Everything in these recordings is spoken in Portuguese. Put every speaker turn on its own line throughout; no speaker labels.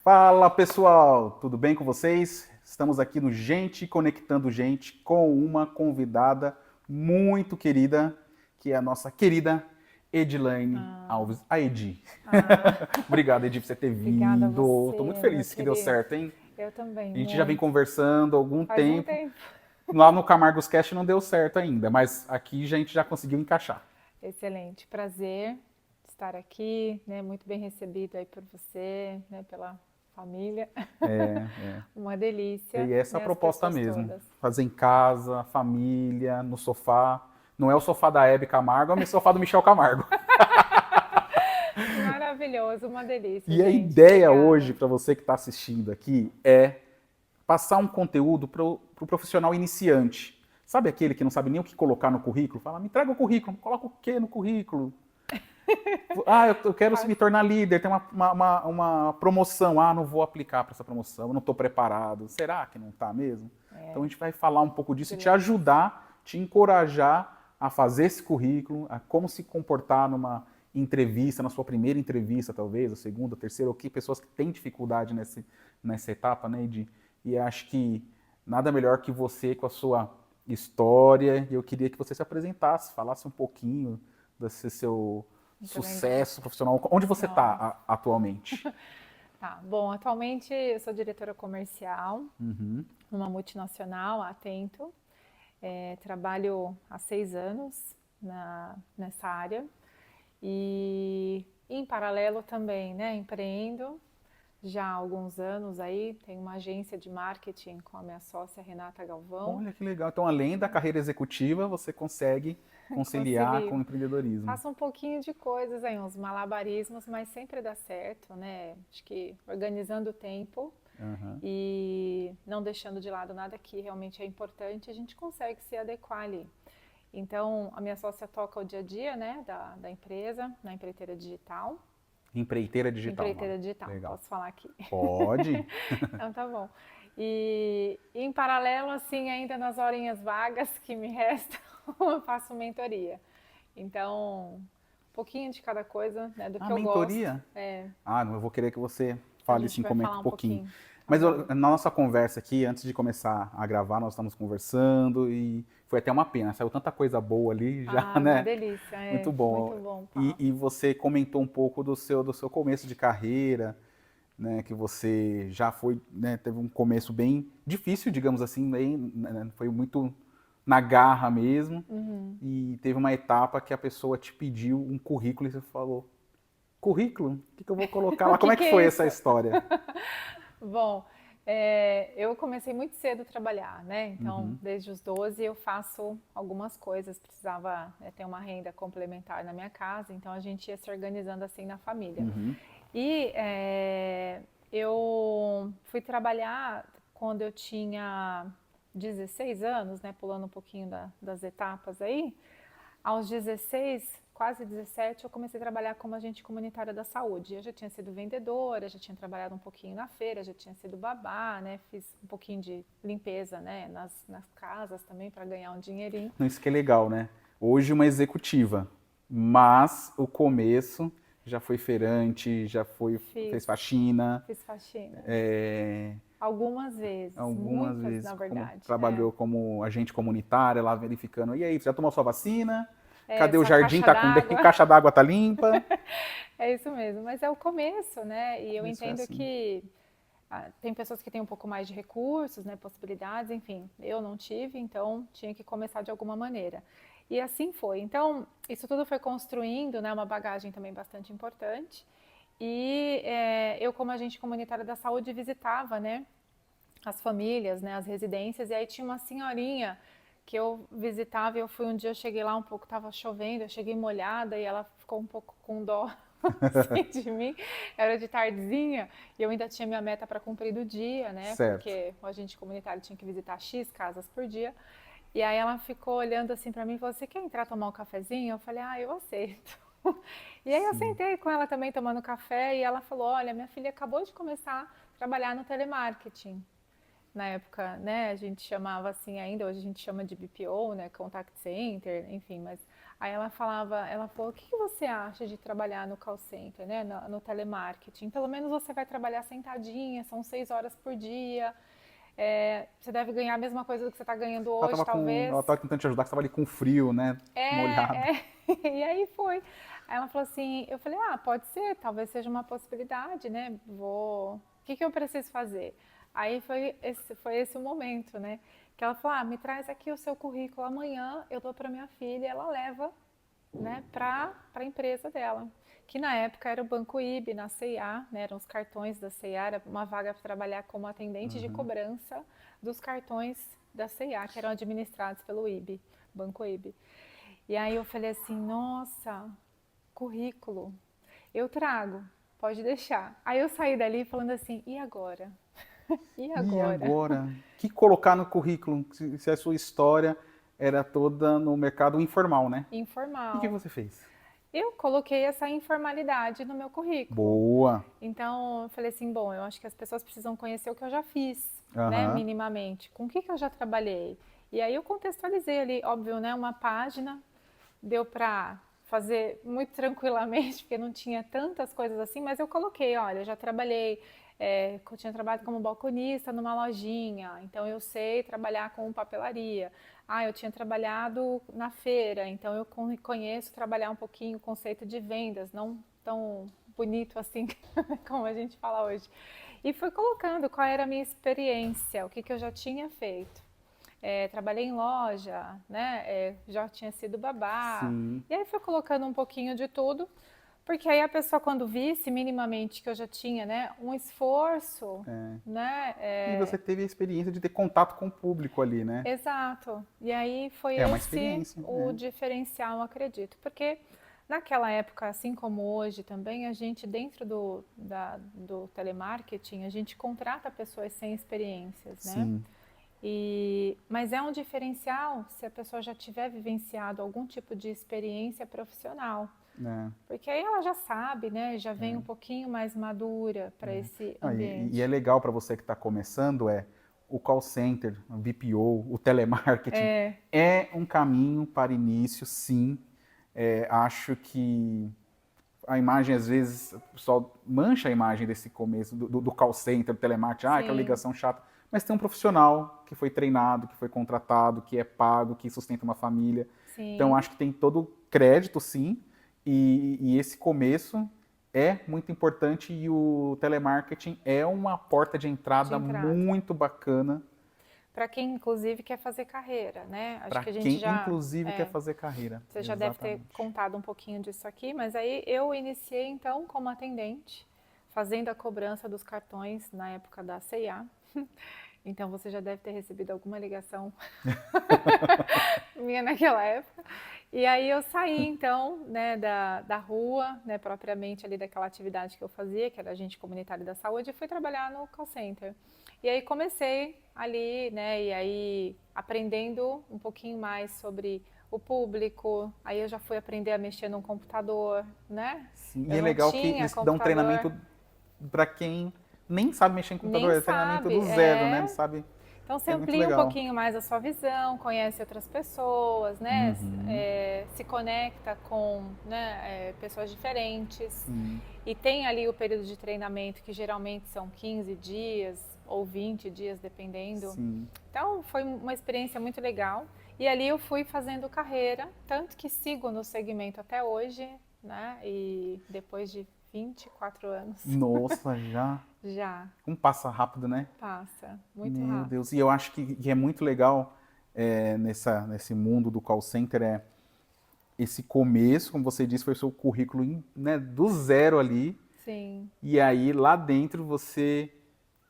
Fala pessoal, tudo bem com vocês? Estamos aqui no Gente Conectando Gente com uma convidada muito querida, que é a nossa querida Edilaine
Ah,
Alves, a Edi.
ah,
Obrigado, Edi, por você ter
obrigada a
vindo. Estou muito
você, meu
feliz que deu
querido.
certo, hein?
Eu também,
A gente já vem
muito.
conversando há algum
Faz um
tempo.
tempo.
Lá no Camargos Cast não deu certo ainda, mas aqui a gente já conseguiu encaixar.
Excelente, prazer estar aqui, né? Muito bem recebido aí por você, né? Pela família.
É.
Uma delícia,
E essa é a
né? As
proposta
pessoas
mesmo.
todas.
Fazer em casa, família, no sofá. Não é o sofá da Hebe Camargo, é o sofá do Michel Camargo.
Maravilhoso, uma delícia,
E a
gente.
ideia hoje,
Obrigada.
para você que está assistindo aqui, é passar um conteúdo para o pro profissional iniciante. Sabe aquele que não sabe nem o que colocar no currículo? Fala, me entrega o currículo, coloca o que no currículo? Ah, eu quero
Faz-
me tornar líder, tem uma promoção. Ah, não vou aplicar para essa promoção, eu não estou preparado. Será que não está mesmo? Então a
É,
gente vai falar um pouco disso e te
dilemas.
ajudar, te encorajar a fazer esse currículo, a como se comportar numa entrevista, na sua primeira entrevista, talvez, a segunda, a terceira, ou que pessoas que têm dificuldade nessa etapa, né? E acho que nada melhor que você com a sua história. E eu queria que você se apresentasse, falasse um pouquinho desse seu
Muito legal.
sucesso profissional. Onde você
Nossa.
está atualmente?
Tá, bom, atualmente eu sou diretora comercial
Uhum.
numa multinacional, a Atento. Trabalho há 6 anos nessa área e em paralelo também, né, empreendo já há alguns anos aí, tenho uma agência de marketing com a minha sócia Renata Galvão.
Olha que legal. Então, além da carreira executiva, você consegue conciliar com o
Concilio,
empreendedorismo.
faço um pouquinho de coisas aí, uns malabarismos, mas sempre dá certo, né? Acho que organizando o tempo
Uhum.
e não deixando de lado nada que realmente é importante, a gente consegue se adequar ali. Então, a minha sócia toca o dia a dia, né, da empresa, na empreiteira digital.
Empreiteira digital, o nome.
Empreiteira digital,
Legal.
posso falar aqui.
Pode?
Então, tá bom. E em paralelo, assim, ainda nas horinhas vagas que me restam, eu faço mentoria. Então, um pouquinho de cada coisa, né, do
Ah,
que eu gosto.
mentoria? Ah, não, eu vou querer que você
A
fale
gente
assim,
vai
comente
falar
um
um
pouquinho.
pouquinho, tá
Mas
bom?
na nossa conversa aqui, antes de começar a gravar, nós estamos conversando e foi até uma pena. Saiu tanta coisa boa ali já,
Ah, uma
né?
delícia,
Muito
é
bom.
muito bom o
E
papo.
você comentou um pouco do seu começo de carreira, né? Que você já foi, né? Teve um começo bem difícil, digamos assim, né, foi muito na garra mesmo.
Uhum.
E teve uma etapa que a pessoa te pediu um currículo e você falou, currículo? O que eu vou colocar
O
lá? Como
que
é
que
que
é
foi essa
isso?
história?
Bom, eu comecei muito cedo a trabalhar, né? Então,
Uhum,
desde os 12 eu faço algumas coisas. Precisava, né, ter uma renda complementar na minha casa, então a gente ia se organizando assim na família.
uhum,
E eu fui trabalhar quando eu tinha 16 anos, né? Pulando um pouquinho das etapas aí. Aos 16, quase 17, eu comecei a trabalhar como agente comunitária da saúde. Eu já tinha sido vendedora, já tinha trabalhado um pouquinho na feira, já tinha sido babá, né? Fiz um pouquinho de limpeza, né? Nas casas também para ganhar um dinheirinho.
isso que é legal, né? Hoje uma executiva, mas o começo já foi feirante,
Fiz,
fez faxina,
fiz faxina.
é,
Algumas vezes,
algumas
muitas
vezes
na
como,
verdade.
trabalhou como agente comunitária, lá verificando. E aí, você já tomou sua vacina? Cadê o
Sua
jardim?
caixa
Tá com
d'água.
caixa d'água tá limpa?
É isso mesmo, mas é o começo, né? E eu
Isso é
entendo
assim.
que tem pessoas que têm um pouco mais de recursos, né, possibilidades, enfim. Eu não tive, então tinha que começar de alguma maneira. E assim foi. Então, isso tudo foi construindo, né, uma bagagem também bastante importante. E eu, como agente comunitária da saúde, visitava, né, as famílias, né, as residências, e aí tinha uma senhorinha que eu visitava, e eu fui um dia, eu cheguei lá um pouco, estava chovendo, eu cheguei molhada e ela ficou um pouco com dó assim, de mim, era de tardezinha, e eu ainda tinha minha meta para cumprir do dia, né,
Certo.
porque o agente comunitário tinha que visitar X casas por dia, e aí ela ficou olhando assim para mim e falou, você quer entrar tomar um cafezinho? Eu falei, eu aceito. E aí eu
Sim.
sentei com ela também tomando café, e ela falou, olha, minha filha acabou de começar a trabalhar no telemarketing. Na época, né, a gente chamava assim ainda, hoje a gente chama de BPO, né, Contact Center, enfim, mas Aí ela falou, o que que você acha de trabalhar no call center, né, no telemarketing? Pelo menos você vai trabalhar sentadinha, são 6 horas por dia, você deve ganhar a mesma coisa do que você está ganhando hoje, talvez.
Ela estava tentando te ajudar, que você estava ali com frio, né? Molhado.
E aí foi. Aí ela falou assim, eu falei, pode ser, talvez seja uma possibilidade, né? O que que eu preciso fazer? Aí foi esse o momento, né? Que ela falou, me traz aqui o seu currículo amanhã, eu dou para minha filha, ela leva, né, para a empresa dela. Que na época era o Banco IB, na C&A, né, eram os cartões da C&A, era uma vaga para trabalhar como atendente de cobrança dos cartões da C&A, que eram administrados pelo IB, Banco IB. E aí eu falei assim, nossa, currículo, eu trago, pode deixar. Aí eu saí dali falando assim, e agora? E
E
agora?
agora? O que colocar no currículo se a sua história era toda no mercado informal, né? E o que
Informal.
você fez?
Eu coloquei essa informalidade no meu currículo.
Boa.
Então, eu falei assim, bom, eu acho que as pessoas precisam conhecer o que eu já fiz, né,
Aham.
minimamente. Com o que eu já trabalhei? E aí eu contextualizei ali, óbvio, né, uma página, deu para fazer muito tranquilamente, porque não tinha tantas coisas assim, mas eu coloquei, olha, eu já trabalhei, eu tinha trabalhado como balconista numa lojinha, então eu sei trabalhar com papelaria. Eu tinha trabalhado na feira, então eu conheço trabalhar um pouquinho o conceito de vendas, não tão bonito assim como a gente fala hoje. E fui colocando qual era a minha experiência, o que eu já tinha feito. Trabalhei em loja, né? Já tinha sido babá.
Sim.
E aí fui colocando um pouquinho de tudo, porque aí a pessoa quando visse minimamente que eu já tinha, né, um esforço, né?
E você teve a experiência de ter contato com o público ali, né?
Exato. E aí foi
É uma
esse
experiência,
o diferencial, eu acredito. Porque naquela época, assim como hoje também, a gente dentro do telemarketing, a gente contrata pessoas sem experiências, né?
Sim.
Mas é um diferencial se a pessoa já tiver vivenciado algum tipo de experiência profissional. Porque aí ela já sabe, né? Já vem um pouquinho mais madura para esse ambiente.
E é legal para você que está começando, o call center, o BPO, o telemarketing, é um caminho para início, sim. Acho que a imagem, às vezes, o pessoal mancha a imagem desse começo do call center, do telemarketing, aquela ligação chata. Mas tem um profissional que foi treinado, que foi contratado, que é pago, que sustenta uma família.
Sim.
Então, acho que tem todo o crédito, sim. E esse começo é muito importante e o telemarketing é uma porta de entrada muito bacana.
Para quem, inclusive, quer fazer carreira, né? Acho
Para
que a gente
quem, inclusive, quer fazer carreira.
Você já deve ter contado um pouquinho disso aqui, mas aí eu iniciei, então, como atendente, fazendo a cobrança dos cartões na época da C&A. Então, você já deve ter recebido alguma ligação minha naquela época. E aí eu saí, então, né, da rua, né, propriamente ali daquela atividade que eu fazia, que era agente comunitário da saúde, e fui trabalhar no call center. E aí comecei ali, né, e aí aprendendo um pouquinho mais sobre o público, aí eu já fui aprender a mexer num computador, né?
Sim,
Eu
e é
não
legal que
tinha
eles dão
computador.
treinamento para quem nem sabe mexer em computador,
Nem
é treinamento
sabe,
do zero, né? Não sabe.
Então você
É muito
amplia um
legal.
pouquinho mais a sua visão, conhece outras pessoas, né? Se conecta com, né, pessoas diferentes.
Sim.
E tem ali o período de treinamento, que geralmente são 15 dias ou 20 dias, dependendo.
Sim.
Então foi uma experiência muito legal. E ali eu fui fazendo carreira, tanto que sigo no segmento até hoje, né? E depois de 24 anos.
Nossa, já.
Já.
Como passa rápido, né?
Passa, muito
Meu
rápido.
Deus. E eu acho que é muito legal nesse mundo do call center esse começo, como você disse, foi o seu currículo, né, do zero ali.
Sim.
E aí lá dentro você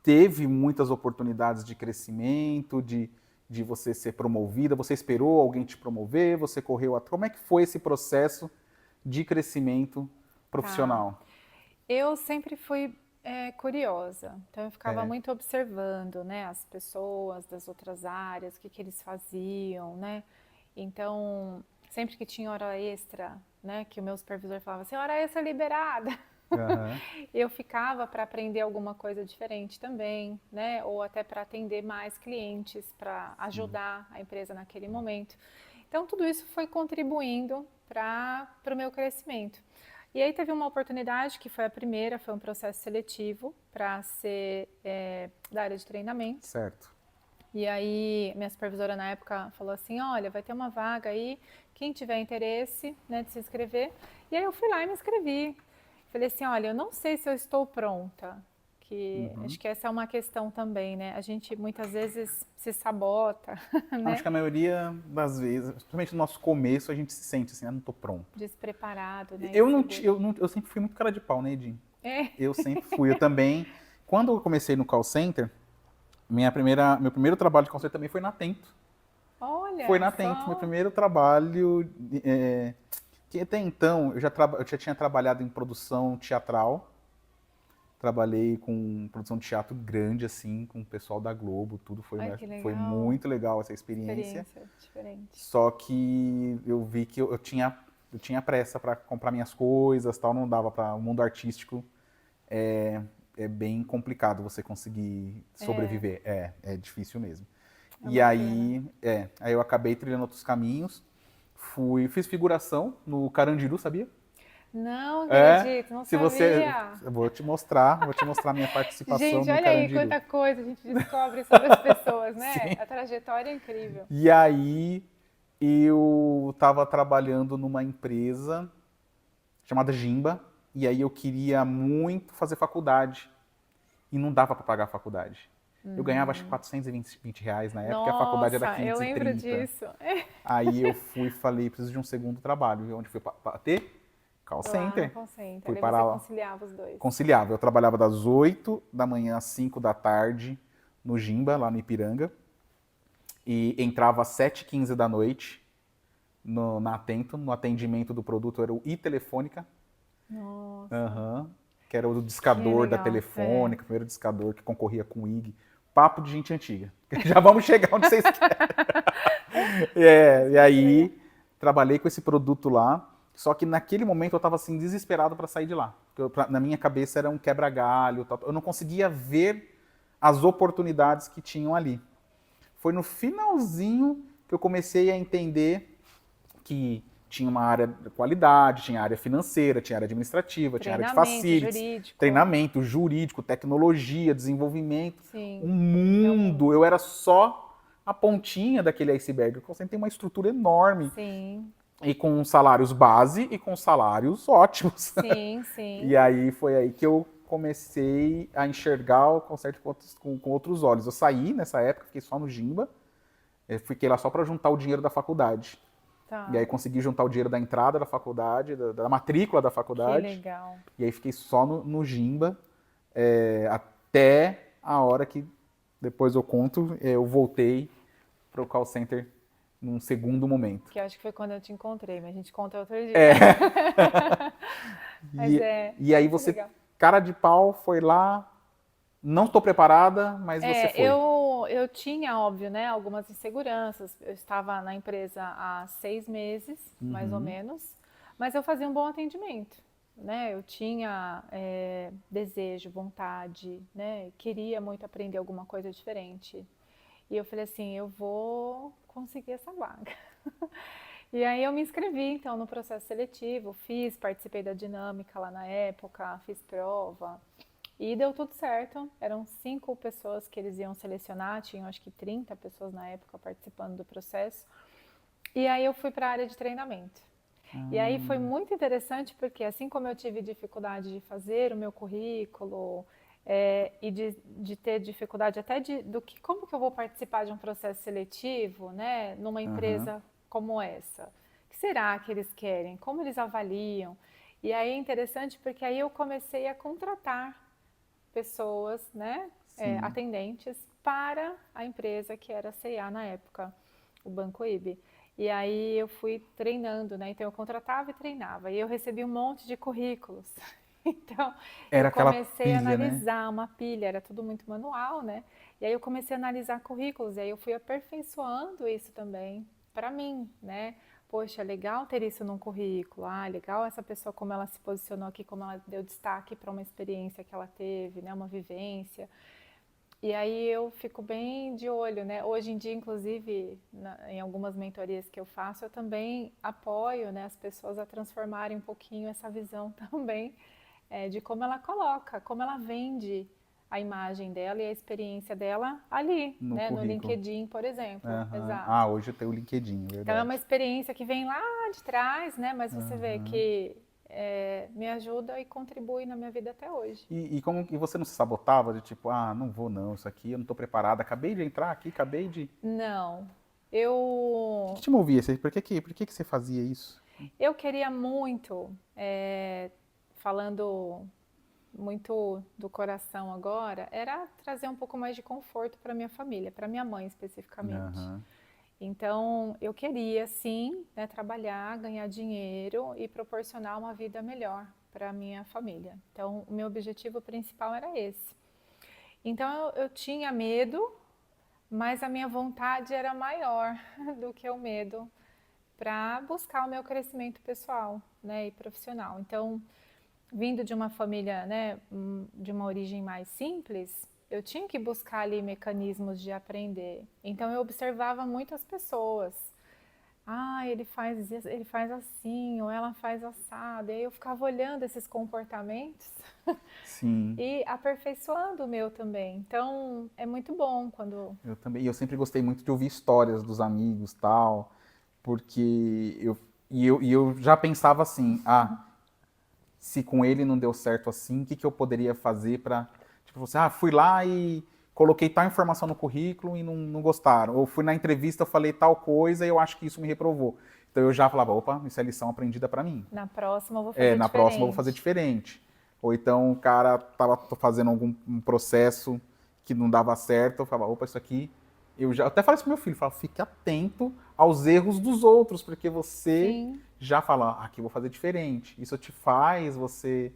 teve muitas oportunidades de crescimento, de você ser promovida. Você esperou alguém te promover? Você correu atrás? Como é que foi esse processo de crescimento profissional?
Eu sempre fui curiosa, então eu ficava muito observando, né, as pessoas das outras áreas, o que eles faziam, né? Então, sempre que tinha hora extra, né, que o meu supervisor falava assim, hora extra liberada, eu ficava para aprender alguma coisa diferente também, né? Ou até para atender mais clientes, para ajudar a empresa naquele momento. Então, tudo isso foi contribuindo para o meu crescimento. E aí teve uma oportunidade, que foi a primeira, foi um processo seletivo para ser da área de treinamento.
Certo.
E aí minha supervisora na época falou assim, olha, vai ter uma vaga aí, quem tiver interesse, né, de se inscrever. E aí eu fui lá e me inscrevi. Falei assim, olha, eu não sei se eu estou pronta, que acho que essa é uma questão também, né? A gente muitas vezes se sabota, né?
Acho que a maioria das vezes, principalmente no nosso começo, a gente se sente assim, não tô pronto.
Despreparado, né?
Eu sempre fui muito cara de pau, né, Edinho?
É.
Eu sempre fui. Eu também, quando eu comecei no call center, meu primeiro trabalho de call center também foi na Atento. Foi
Olha
na Atento, meu
só.
primeiro trabalho. Que até então eu já tinha trabalhado em produção teatral. Trabalhei com produção de teatro grande, assim, com o pessoal da Globo, tudo
Ai, que
foi
legal.
muito legal essa experiência.
Experiência diferente.
Só que eu vi que eu tinha pressa para comprar minhas coisas, tal, não dava para o mundo artístico. É bem complicado você conseguir sobreviver. É difícil mesmo.
É
E
uma pena.
aí eu acabei trilhando outros caminhos. Fiz figuração no Carandiru, sabia?
Não
É,
acredito, não
se você,
sabia.
eu vou te mostrar minha participação
Gente,
no
olha aí
Carandiru.
quanta coisa a gente descobre sobre as pessoas, né?
Sim.
A trajetória é incrível.
E aí eu estava trabalhando numa empresa chamada Gimba, e aí eu queria muito fazer faculdade e não dava para pagar a faculdade. Eu ganhava acho que R$ 420 na época, e a faculdade era
Nossa, eu lembro
530.
disso.
Aí eu fui e falei, preciso de um segundo trabalho, onde fui para ter call
Lá no
center.
call center,
Fui
aí
para
você
lá,
conciliava os dois.
conciliava. Eu trabalhava das 8 da manhã às 5 da tarde no Gimba, lá no Ipiranga, e entrava às 7h15 da noite na Atento, no atendimento do produto era o iTelefônica,
Nossa,
que era o
que
discador da
legal. É.
Telefônica, o primeiro discador que concorria com o IG. Papo de gente antiga. Já vamos chegar onde vocês querem. E aí trabalhei com esse produto lá, só que naquele momento eu estava assim desesperado para sair de lá. Na minha cabeça era um quebra-galho, eu não conseguia ver as oportunidades que tinham ali. Foi no finalzinho que eu comecei a entender que tinha uma área de qualidade, tinha área financeira, tinha área administrativa, tinha área de
Treinamento
facilities,
jurídico.
treinamento jurídico, tecnologia, desenvolvimento, um
Sim, é um
mundo.
mundo.
Eu era só a pontinha daquele iceberg. O call center tem uma estrutura enorme
Sim,
e com salários base e com salários ótimos.
sim,
E
sim.
aí foi aí que eu comecei a enxergar o call center com outros olhos. Eu saí nessa época, fiquei só no Gimba, fiquei lá só para juntar o dinheiro da faculdade. E
Tá,
aí consegui juntar o dinheiro da entrada da faculdade, da matrícula da
que
faculdade.
legal.
E aí fiquei só no Gimba, até a hora que, depois eu conto, eu voltei para o call center num segundo momento.
Que eu acho que foi quando eu te encontrei, mas a gente conta outro dia.
É.
Mas
E aí
muito
você,
legal.
cara de pau, foi lá, não estou preparada, mas você foi.
Eu tinha, óbvio, né, algumas inseguranças. Eu estava na empresa há 6 meses, mais ou menos, mas eu fazia um bom atendimento, né? Eu tinha desejo, vontade, né? Queria muito aprender alguma coisa diferente. E eu falei assim, eu vou conseguir essa vaga. E aí eu me inscrevi, então, no processo seletivo, participei da dinâmica lá na época, fiz prova. E deu tudo certo. Eram 5 pessoas que eles iam selecionar, tinham acho que 30 pessoas na época participando do processo. E aí eu fui para a área de treinamento. E aí foi muito interessante porque assim como eu tive dificuldade de fazer o meu currículo e de ter dificuldade até como que eu vou participar de um processo seletivo, né, numa empresa como essa? O que será que eles querem? Como eles avaliam? E aí é interessante porque aí eu comecei a contratar pessoas, né,
Sim.
atendentes para a empresa que era a C&A na época, o Banco IB. E aí eu fui treinando, né? Então eu contratava e treinava. E eu recebi um monte de currículos. Então eu
Era aquela
comecei a
pilha, né?
analisar uma pilha, era tudo muito manual, né? E aí eu comecei a analisar currículos, e aí eu fui aperfeiçoando isso também para mim, né? Poxa, legal ter isso num currículo. Ah, legal essa pessoa como ela se posicionou aqui, como ela deu destaque para uma experiência que ela teve, né? Uma vivência. E aí eu fico bem de olho, né? Hoje em dia, inclusive, em algumas mentorias que eu faço, eu também apoio, né, as pessoas a transformarem um pouquinho essa visão também de como ela coloca, como ela vende a imagem dela e a experiência dela ali,
No
né, no
currículo.
LinkedIn, por exemplo.
Aham. Ah,
Exato.
hoje eu tenho o LinkedIn, é
Então é uma
verdade.
experiência que vem lá de trás, né? Mas você vê
Aham.
que me ajuda e contribui na minha vida até hoje.
E como que você não se sabotava de tipo, ah, não vou não, isso aqui eu não tô preparada, acabei de entrar aqui, acabei de...
Não,
O que
eu
te movia? Por que você fazia isso?
eu queria muito, falando muito do coração agora, era trazer um pouco mais de conforto para minha família, para minha mãe especificamente.
Aham.
Então, eu queria sim, né, trabalhar, ganhar dinheiro e proporcionar uma vida melhor para minha família. Então, o meu objetivo principal era esse. Então, eu tinha medo, mas a minha vontade era maior do que o medo para buscar o meu crescimento pessoal, né, e profissional. Então, vindo de uma família, né, de uma origem mais simples, eu tinha que buscar ali mecanismos de aprender. Então eu observava muito as pessoas. Ah, ele faz assim, ou ela faz assado. E aí eu ficava olhando esses comportamentos
Sim,
e aperfeiçoando o meu também. Então é muito bom quando.
eu também. E eu sempre gostei muito de ouvir histórias dos amigos, tal, porque eu já pensava assim, ah, se com ele não deu certo assim, o que que eu poderia fazer para, tipo, você, ah, fui lá e coloquei tal informação no currículo e não gostaram, ou fui na entrevista, eu falei tal coisa e eu acho que isso me reprovou. Então eu já falava, opa, isso é lição aprendida para mim.
Na próxima eu vou
É,
fazer
na próxima eu vou fazer
diferente.
diferente. Ou então o cara tava fazendo um processo que não dava certo, eu falava, opa, isso aqui. Eu até falei isso pro meu filho, falava, fique atento aos erros dos outros, porque você
Sim,
já fala, ah, aqui eu vou fazer diferente. Isso te faz você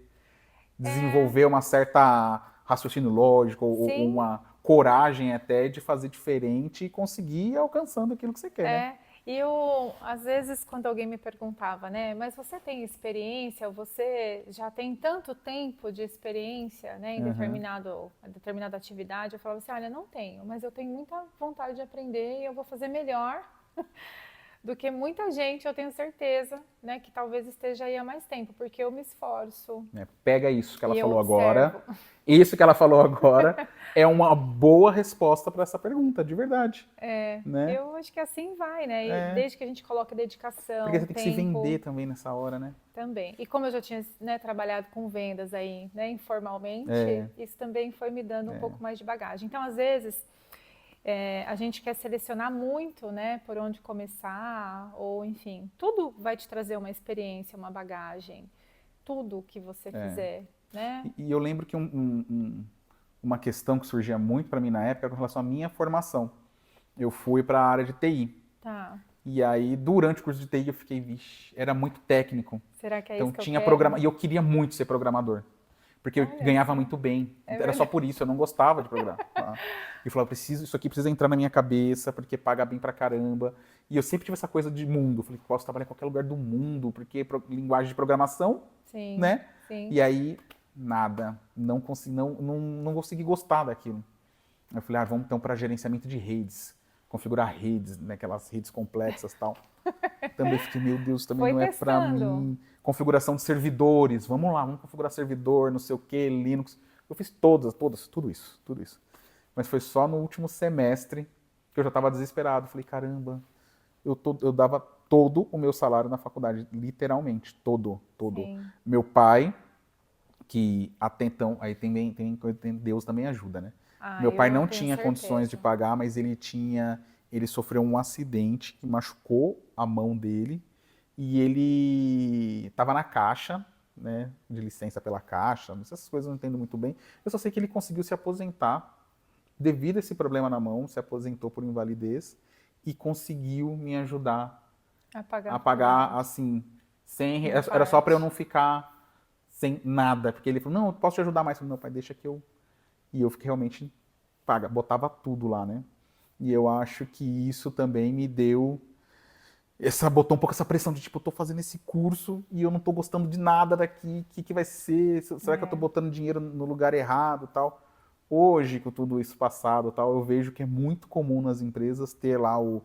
é,
desenvolver uma certa raciocínio lógico, ou
sim.
uma coragem até de fazer diferente e conseguir ir alcançando aquilo que você quer, né?
E eu, às vezes, quando alguém me perguntava, né, mas você tem experiência, você já tem tanto tempo de experiência, né, em
Uhum.
determinada atividade, eu falava assim, olha, não tenho, mas eu tenho muita vontade de aprender e eu vou fazer melhor do que muita gente, eu tenho certeza, né, que talvez esteja aí há mais tempo, porque eu me esforço
Né? Pega isso que ela
e eu
falou agora.
observo.
Isso que ela falou agora é uma boa resposta para essa pergunta, de verdade, né?
Eu acho que assim vai, né, e
É,
desde que a gente coloca
porque
dedicação,
você tem que se
tempo.
vender também nessa hora, né?
Também. E como eu já tinha, né, trabalhado com vendas aí, né, informalmente,
É,
isso também foi me dando um pouco mais de bagagem. Então, às vezes, a gente quer selecionar muito, né, por onde começar, ou enfim, tudo vai te trazer uma experiência, uma bagagem, tudo que você
é.
fizer, né?
E eu lembro que uma questão que surgia muito para mim na época era com relação à minha formação. Eu fui para a área de TI.
Tá.
E aí, durante o curso de TI, eu fiquei, vixe, era muito técnico.
Será que é
Então
isso que eu
tinha programa.
quero?
E eu queria muito ser programador. Porque eu
Olha
ganhava
só,
muito bem.
é
Era só
verdade.
por isso, eu não gostava de programar. Tá? E eu falava, isso aqui precisa entrar na minha cabeça, porque paga bem pra caramba. E eu sempre tive essa coisa de mundo. Eu falei, posso trabalhar em qualquer lugar do mundo, porque linguagem de programação,
Sim,
né?
sim.
E aí, nada. Não consegui gostar daquilo. Eu falei, vamos então para gerenciamento de redes. Configurar redes, né, aquelas redes complexas e tal. Também fiquei, meu Deus, também
Foi
não é pra
testando.
mim. Configuração de servidores, vamos lá, vamos configurar servidor, não sei o que, Linux. Eu fiz todas, tudo isso, tudo isso. Mas foi só no último semestre que eu já estava desesperado. Falei, caramba, eu dava todo o meu salário na faculdade, literalmente, todo, todo.
Sim.
Meu pai, que até então, aí Deus também ajuda, né?
Ah,
Meu pai
eu
não
tenho
tinha condições de
certeza.
pagar, mas ele sofreu um acidente que machucou a mão dele e ele estava na caixa, né, de licença pela caixa, essas coisas eu não entendo muito bem. Eu só sei que ele conseguiu se aposentar devido a esse problema na mão, se aposentou por invalidez e conseguiu me ajudar
Apagar
a
a
pagar
faculdade.
assim, sem,
Uma
era só para eu
parte.
não ficar sem nada, porque ele falou: "Não, eu posso te ajudar mais". Eu falei, meu pai, deixa que eu e eu fiquei realmente botava tudo lá, né? E eu acho que isso também me deu botou um pouco essa pressão de tipo, eu tô fazendo esse curso e eu não tô gostando de nada daqui, o que vai ser? Será que eu tô
É.
botando dinheiro no lugar errado, tal? Hoje, com tudo isso passado, e tal, eu vejo que é muito comum nas empresas ter lá o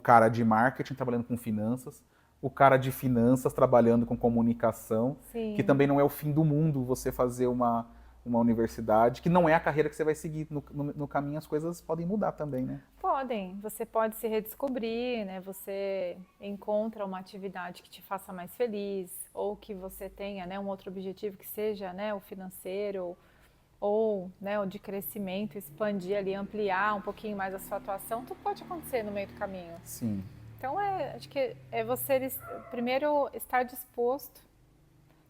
cara de marketing trabalhando com finanças, o cara de finanças trabalhando com comunicação, que
Sim.
também não é o fim do mundo você fazer uma universidade, que não é a carreira que você vai seguir. No caminho as coisas podem mudar também, né?
Podem, você pode se redescobrir, né? Você encontra uma atividade que te faça mais feliz, ou que você tenha, né, um outro objetivo que seja, né, o financeiro, ou, né, o de crescimento, expandir ali, ampliar um pouquinho mais a sua atuação, tudo pode acontecer no meio do caminho.
Sim.
Então, acho que é você primeiro estar disposto,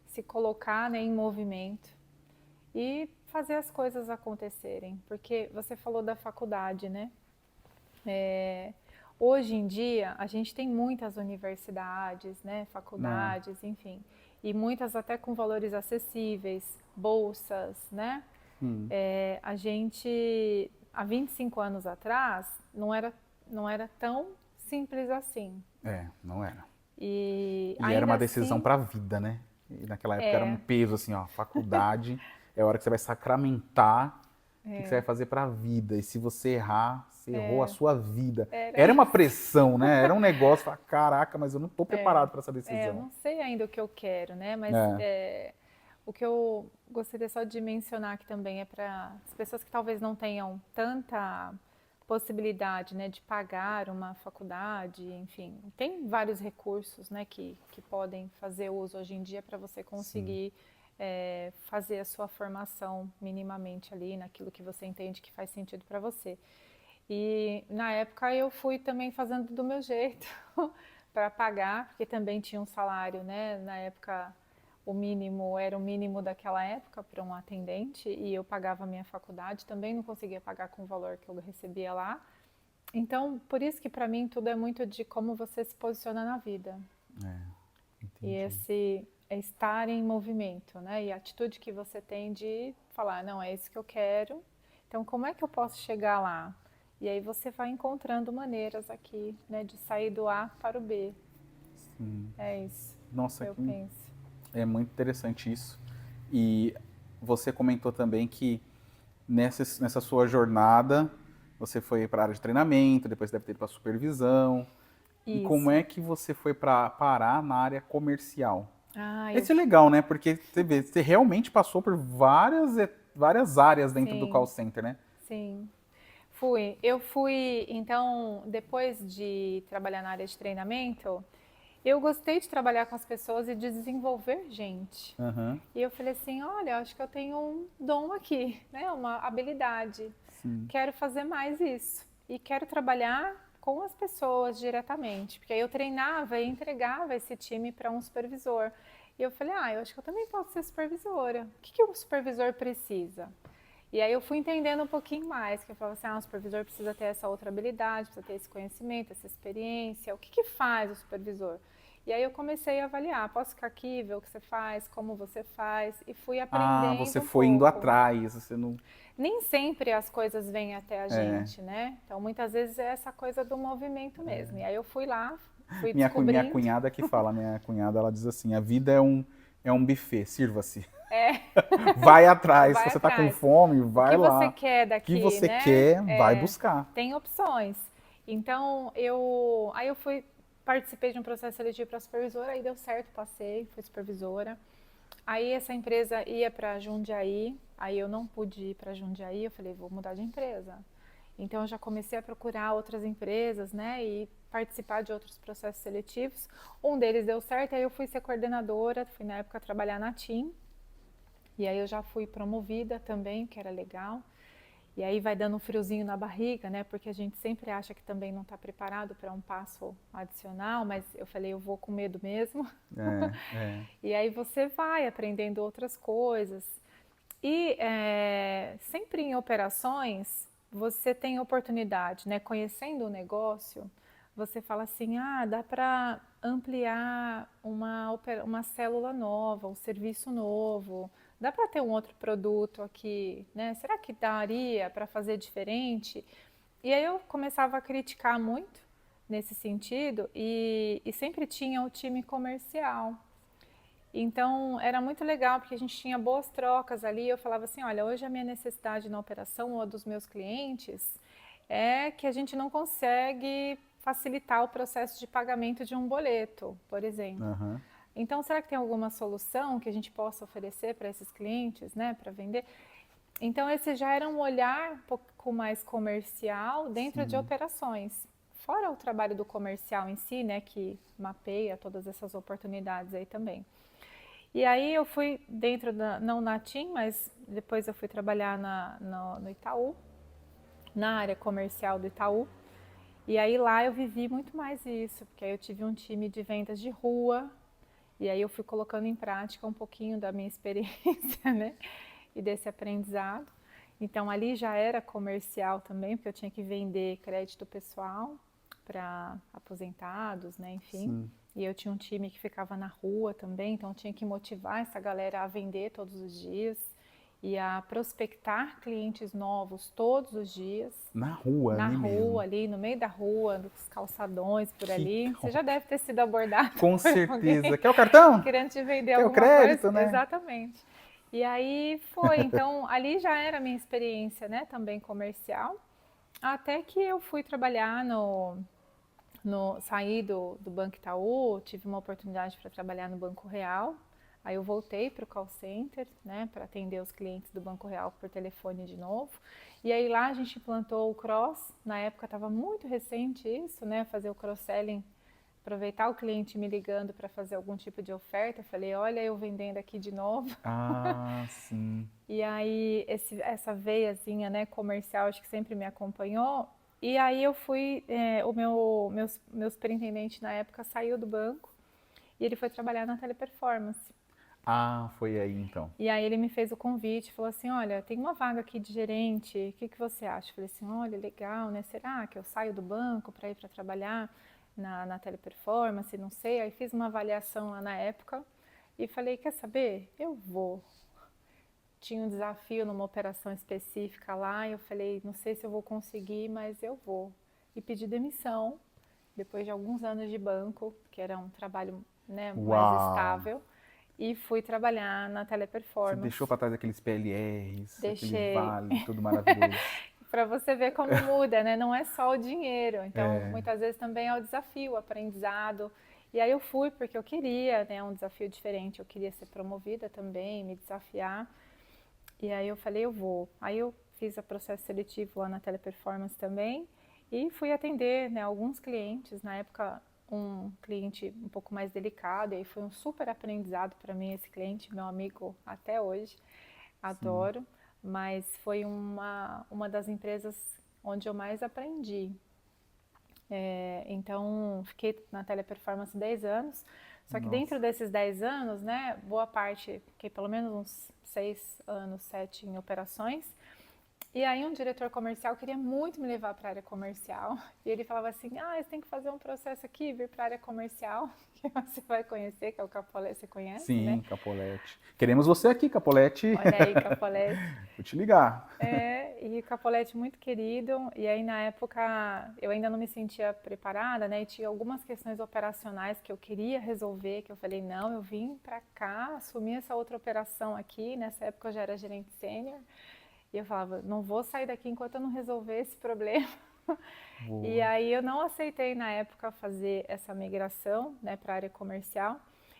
se colocar, né, em movimento e fazer as coisas acontecerem. Porque você falou da faculdade, né? Hoje em dia, a gente tem muitas universidades, né,
Não.
faculdades, enfim, e muitas até com valores acessíveis, bolsas, né? A gente, há 25 anos atrás, não era tão simples assim.
Não era.
E
E era
ainda
uma decisão
assim,
para a vida, né? E naquela época era um
é,
peso assim, ó, faculdade é a hora que você vai sacramentar o que você vai fazer para a vida. E se você errar, você errou a sua vida.
era
Era uma
isso.
pressão, né? Era um negócio, falar, caraca, mas eu não estou preparado para essa
Eu
decisão.
não sei ainda o que eu quero, né? Mas
É,
o que eu gostaria só de mencionar aqui também é para as pessoas que talvez não tenham tanta possibilidade, né, de pagar uma faculdade, enfim, tem vários recursos, né, que podem fazer uso hoje em dia para você
sim,
conseguir fazer a sua formação minimamente ali naquilo que você entende que faz sentido para você. E na época eu fui também fazendo do meu jeito para pagar, porque também tinha um salário, né? Na época o mínimo era o mínimo daquela época para um atendente e eu pagava a minha faculdade, também não conseguia pagar com o valor que eu recebia lá. Então, por isso que para mim tudo é muito de como você se posiciona na vida. E
entendi.
esse estar em movimento, né? E a atitude que você tem de falar, não, é isso que eu quero. Então, como é que eu posso chegar lá? E aí você vai encontrando maneiras aqui, né, de sair do A para o B.
Sim.
É isso que
Nossa,
eu penso.
é muito interessante isso. E você comentou também que nessa sua jornada você foi para a área de treinamento, depois deve ter ido para supervisão. E como
Isso.
é que você foi para parar na área comercial?
Ah,
Esse é legal, né? Porque você vê, você realmente passou por várias áreas dentro do call
sim,
center, né?
sim. Fui. Eu fui, então, depois de trabalhar na área de treinamento, eu gostei de trabalhar com as pessoas e de desenvolver gente.
Aham,
E eu falei assim, olha, acho que eu tenho um dom aqui, né? Uma habilidade.
sim.
Quero fazer mais isso. E quero trabalhar com as pessoas diretamente. Porque aí eu treinava e entregava esse time para um supervisor. E eu falei, eu acho que eu também posso ser supervisora. O que o supervisor precisa? E aí eu fui entendendo um pouquinho mais, que eu falava assim, o supervisor precisa ter essa outra habilidade, precisa ter esse conhecimento, essa experiência. O que faz o supervisor? E aí eu comecei a avaliar, posso ficar aqui, ver o que você faz, como você faz, e fui
Ah,
aprendendo
você
um
foi indo
pouco.
atrás, você não.
Nem sempre as coisas vêm até a
É.
gente, né? Então muitas vezes é essa coisa do movimento mesmo. E aí eu fui lá, fui
Minha
descobrindo.
cunhada que fala, minha cunhada, ela diz assim: a vida é um buffet, sirva-se.
É,
Vai atrás, se
vai
você tá com
atrás.
fome,
O
vai
que você
lá.
quer
O que
daqui,
você
né?
quer, vai buscar.
Tem opções. Então aí eu fui participei de um processo seletivo para supervisora, aí deu certo, passei, fui supervisora. Aí essa empresa ia para Jundiaí, aí eu não pude ir para Jundiaí, eu falei, vou mudar de empresa. Então eu já comecei a procurar outras empresas, né, e participar de outros processos seletivos. Um deles deu certo, aí eu fui ser coordenadora, fui na época trabalhar na TIM, e aí eu já fui promovida também, que era legal. E aí vai dando um friozinho na barriga, né? Porque a gente sempre acha que também não está preparado para um passo adicional, mas eu falei, eu vou com medo mesmo.
É.
E aí você vai aprendendo outras coisas. E sempre em operações, você tem oportunidade, né? Conhecendo o negócio, você fala assim, dá para ampliar uma célula nova, um serviço novo, dá para ter um outro produto aqui, né? Será que daria para fazer diferente? E aí eu começava a criticar muito nesse sentido e sempre tinha o time comercial. Então, era muito legal, porque a gente tinha boas trocas ali. Eu falava assim, olha, hoje a minha necessidade na operação ou a dos meus clientes é que a gente não consegue facilitar o processo de pagamento de um boleto, por exemplo.
Aham.
Então, será que tem alguma solução que a gente possa oferecer para esses clientes, né, para vender? Então, esse já era um olhar um pouco mais comercial dentro de
Sim.
operações. Fora o trabalho do comercial em si, né, que mapeia todas essas oportunidades aí também. E aí eu fui dentro da, não na TIM, mas depois eu fui trabalhar no Itaú, na área comercial do Itaú. E aí lá eu vivi muito mais isso, porque aí eu tive um time de vendas de rua, e aí eu fui colocando em prática um pouquinho da minha experiência, né? E desse aprendizado. Então ali já era comercial também, porque eu tinha que vender crédito pessoal para aposentados, né? Enfim.
Sim.
E eu tinha um time que ficava na rua também, então eu tinha que motivar essa galera a vender todos os dias e a prospectar clientes novos todos os dias.
Na rua,
Na
ali
rua,
mesmo.
ali, no meio da rua, nos calçadões por
Que
ali. Você já
top.
deve ter sido abordado
Com
por
certeza.
alguém
Quer o cartão?
querendo te vender
Quer o
alguma coisa.
crédito, né?
Exatamente. E aí foi, então ali já era a minha experiência, né, também comercial, até que eu fui trabalhar saí do Banco Itaú, tive uma oportunidade para trabalhar no Banco Real. Aí eu voltei para o call center, né, para atender os clientes do Banco Real por telefone de novo. E aí lá a gente implantou o cross, na época estava muito recente isso, né, fazer o cross-selling, aproveitar o cliente me ligando para fazer algum tipo de oferta. Eu falei, olha eu vendendo aqui de novo.
Ah, sim.
E aí essa veiazinha, né, comercial, acho que sempre me acompanhou. E aí eu fui, o meu superintendente na época saiu do banco e ele foi trabalhar na Teleperformance.
Ah, foi aí então.
E aí ele me fez o convite, falou assim, olha, tem uma vaga aqui de gerente, o que você acha? Eu falei assim, olha, legal, né? Será que eu saio do banco para ir para trabalhar na Teleperformance? Não sei. Aí fiz uma avaliação lá na época e falei, quer saber? Eu vou. Tinha um desafio numa operação específica lá, e eu falei, não sei se eu vou conseguir, mas eu vou. E pedi demissão, depois de alguns anos de banco, que era um trabalho, né, mais
Uau!
estável, e fui trabalhar na
Você
Teleperformance.
deixou para trás aqueles PLRs, aquele
Deixei.
vale, tudo maravilhoso.
Para você ver como muda, né? Não é só o dinheiro. Então, muitas vezes também é o desafio, o aprendizado. E aí eu fui porque eu queria, né, um desafio diferente. Eu queria ser promovida também, me desafiar. E aí eu falei, eu vou. Aí eu fiz o processo seletivo lá na Teleperformance também e fui atender, né, alguns clientes. Na época, um cliente um pouco mais delicado, e aí foi um super aprendizado para mim esse cliente, meu amigo até hoje,
Sim.
adoro. Mas foi uma das empresas onde eu mais aprendi. Então, fiquei na Teleperformance 10 anos, só que
Nossa.
dentro desses 10 anos, né, boa parte, fiquei pelo menos uns 6 anos, 7 em operações. E aí um diretor comercial queria muito me levar para a área comercial. E ele falava assim, você tem que fazer um processo aqui, vir para a área comercial, que você vai conhecer, que é o Capolete, você conhece, né?
Sim, Capolete. Queremos você aqui, Capolete.
Olha aí, Capolete.
Vou te ligar.
E Capolete muito querido, e aí na época eu ainda não me sentia preparada, né, e tinha algumas questões operacionais que eu queria resolver, que eu falei, não, eu vim pra cá, assumi essa outra operação aqui, nessa época eu já era gerente sênior, e eu falava, não vou sair daqui enquanto eu não resolver esse problema. E
Boa.
aí eu não aceitei na época fazer essa migração, né, para a área comercial,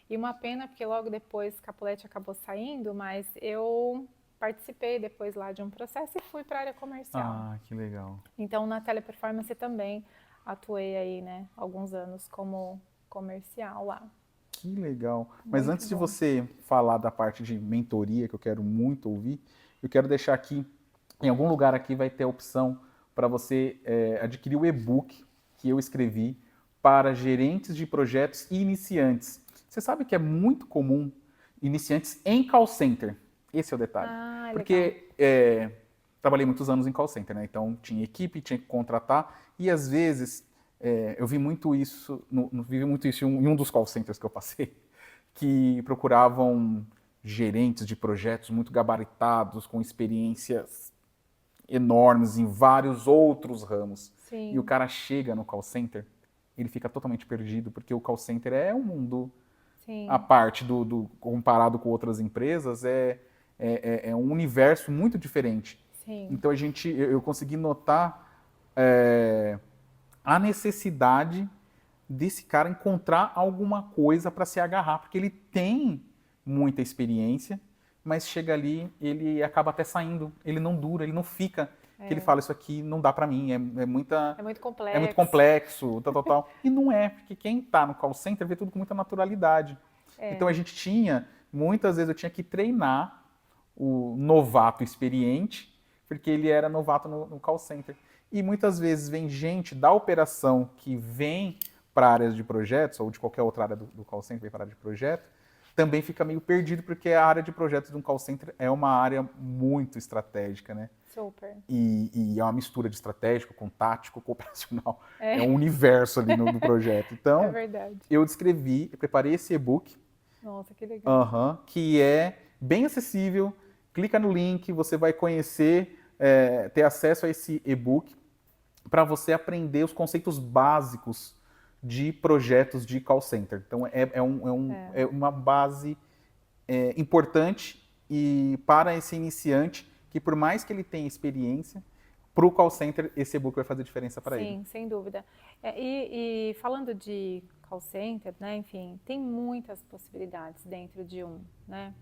e uma pena porque logo depois Capolete acabou saindo, mas eu participei depois lá de um processo e fui para a área comercial.
Ah, que legal.
Então, na Teleperformance também atuei aí, né, alguns anos como comercial lá.
Que legal. Mas
Muito
antes de
bom.
você falar da parte de mentoria, que eu quero muito ouvir, eu quero deixar aqui, em algum lugar aqui vai ter a opção para você adquirir o e-book que eu escrevi para gerentes de projetos e iniciantes. Você sabe que é muito comum iniciantes em call center. Esse é o detalhe.
Ah, legal.
Porque trabalhei muitos anos em call center, né? Então tinha equipe, tinha que contratar, e às vezes eu vi muito isso, vi muito isso em um dos call centers que eu passei, que procuravam gerentes de projetos muito gabaritados, com experiências enormes em vários outros ramos. E o
Sim,
cara chega no call center, ele fica totalmente perdido, porque o call center é um mundo
Sim,
a parte comparado com outras empresas, é um universo muito diferente.
sim.
Então eu consegui notar a necessidade desse cara encontrar alguma coisa para se agarrar, porque ele tem muita experiência, mas chega ali, ele acaba até saindo, ele não dura, ele não fica, que ele fala, isso aqui não dá para mim,
É muito
é muito
complexo.
complexo, tal, tal, tal. E não é, porque quem está no call center vê tudo com muita naturalidade. Então a gente muitas vezes eu tinha que treinar o novato experiente, porque ele era novato no call center. E muitas vezes vem gente da operação que vem para áreas de projetos, ou de qualquer outra área do call center, vem para a área de projeto, também fica meio perdido, porque a área de projetos de um call center é uma área muito estratégica, né?
Super.
E é uma mistura de estratégico com tático, com operacional.
É,
É um universo ali no projeto.
é
Então,
verdade.
eu preparei esse e-book,
Nossa, que legal.
que é bem acessível. Clica no link, você vai conhecer, ter acesso a esse e-book para você aprender os conceitos básicos de projetos de call center. Então, é uma base importante e para esse iniciante, que por mais que ele tenha experiência, para o call center, esse e-book vai fazer diferença para ele.
Sim, sem dúvida. E falando de call center, né, enfim, tem muitas possibilidades dentro de né?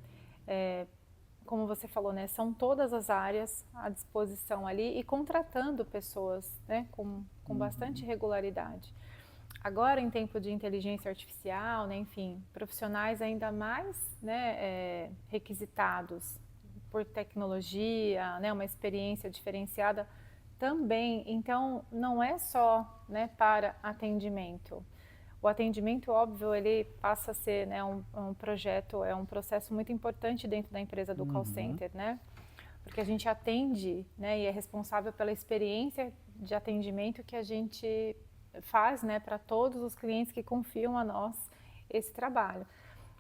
Como você falou, né, são todas as áreas à disposição ali e contratando pessoas, né, com bastante regularidade. Agora, em tempo de inteligência artificial, né, enfim, profissionais ainda mais, né, requisitados por tecnologia, né, uma experiência diferenciada também. Então, não é só, né, para atendimento. O atendimento, óbvio, ele passa a ser, né, um projeto, é um processo muito importante dentro da empresa do call center, né? Porque a gente atende, né, e é responsável pela experiência de atendimento que a gente faz, né, para todos os clientes que confiam a nós esse trabalho.